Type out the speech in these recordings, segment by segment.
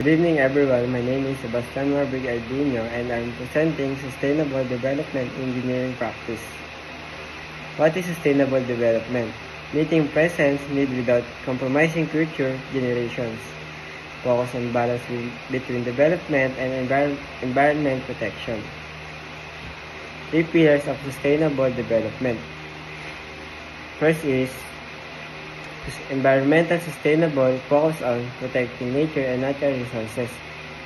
Good evening everyone, my name is Sebastian Marbig Ardino and I'm presenting Sustainable Development Engineering Practice. What is sustainable development? Meeting present need without compromising future generations. Focus on balance between development and environment protection. 3 pillars of sustainable development. First is environmental sustainable, focus on protecting nature and natural resources.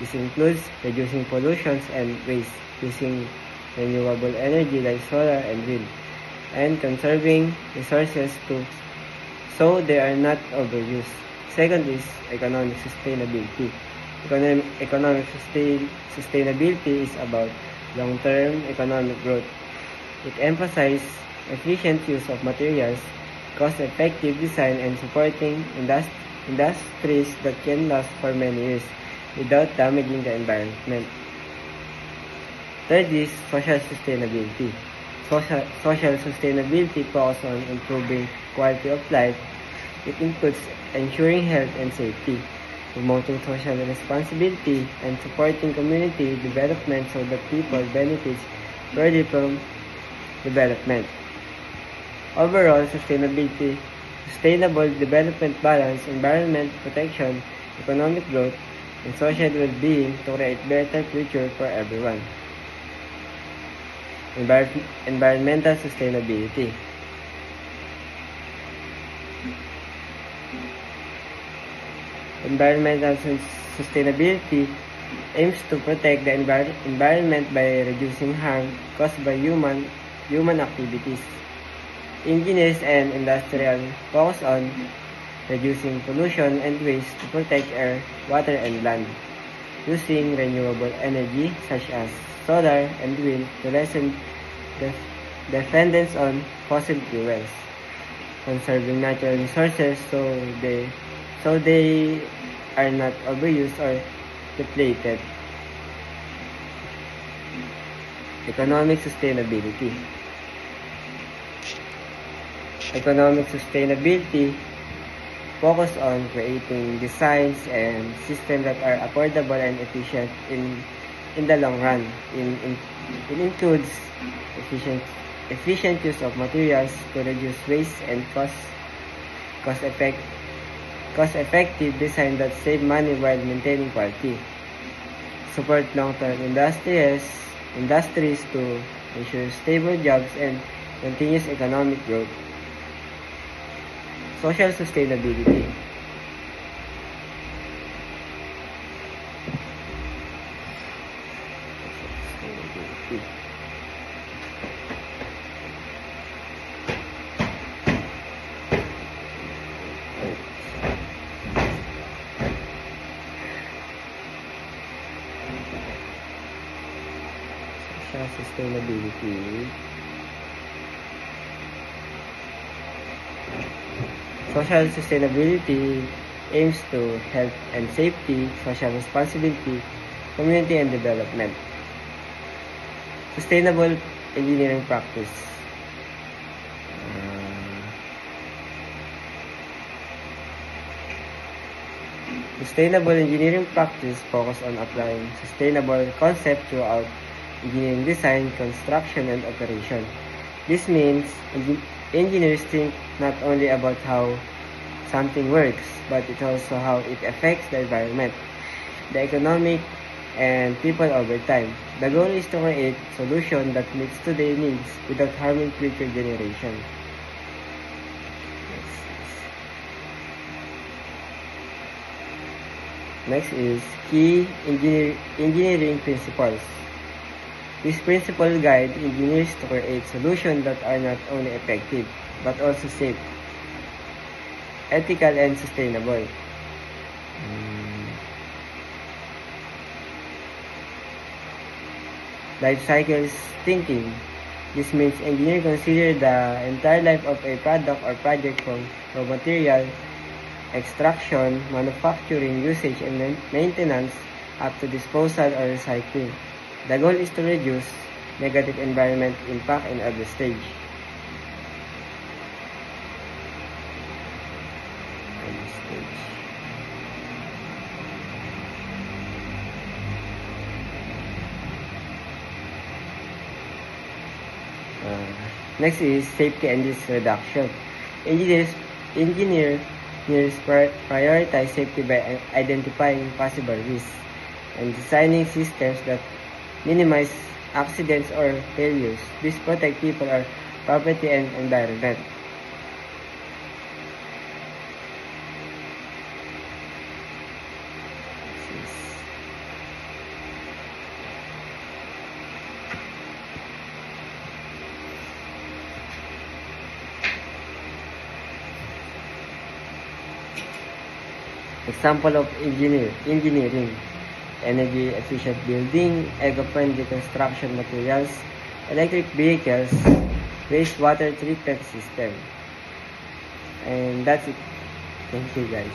This includes reducing pollution and waste, using renewable energy like solar and wind, and conserving resources so they are not overused. Second is economic sustainability. Economic sustainability is about long-term economic growth. It emphasizes efficient use of materials, cost-effective design, and supporting industries that can last for many years without damaging the environment. Third is social sustainability. Social sustainability focuses on improving quality of life. It includes ensuring health and safety, promoting social responsibility, and supporting community development so that people benefit further from development. Overall, sustainable development balance, environment protection, economic growth, and social well-being to create better future for everyone. Environmental sustainability. Environmental sustainability aims to protect the environment by reducing harm caused by human activities. Engineers and industrial focus on reducing pollution and waste to protect air, water, and land, using renewable energy such as solar and wind to lessen dependence on fossil fuels, conserving natural resources so they are not overused or depleted. Economic sustainability. Economic sustainability focus on creating designs and systems that are affordable and efficient in the long run. It includes efficient use of materials to reduce waste and cost-effective design that save money while maintaining quality. Support long-term industries to ensure stable jobs and continuous economic growth. Social sustainability. Social sustainability. Social sustainability aims to health and safety, social responsibility, community and development. Sustainable engineering practice. Sustainable engineering practice focus on applying sustainable concepts throughout engineering design, construction, and operation. This means engineers think not only about how something works, but it's also how it affects the environment, the economic, and people over time. The goal is to create solutions that meets today's needs without harming future generations. Next is key engineering principles. These principles guide engineers to create solutions that are not only effective, but also safe, ethical, and sustainable. Life cycles thinking. This means engineers consider the entire life of a product or project from raw material, extraction, manufacturing, usage, and maintenance up to disposal or recycling. The goal is to reduce negative environment impact in every stage. Next is safety and risk reduction. Engineers prioritize safety by identifying possible risks and designing systems that minimize accidents or failures. This protect people or property and environment. Example of engineering, energy efficient building, eco-friendly construction materials, electric vehicles, wastewater treatment system. And that's it. Thank you guys.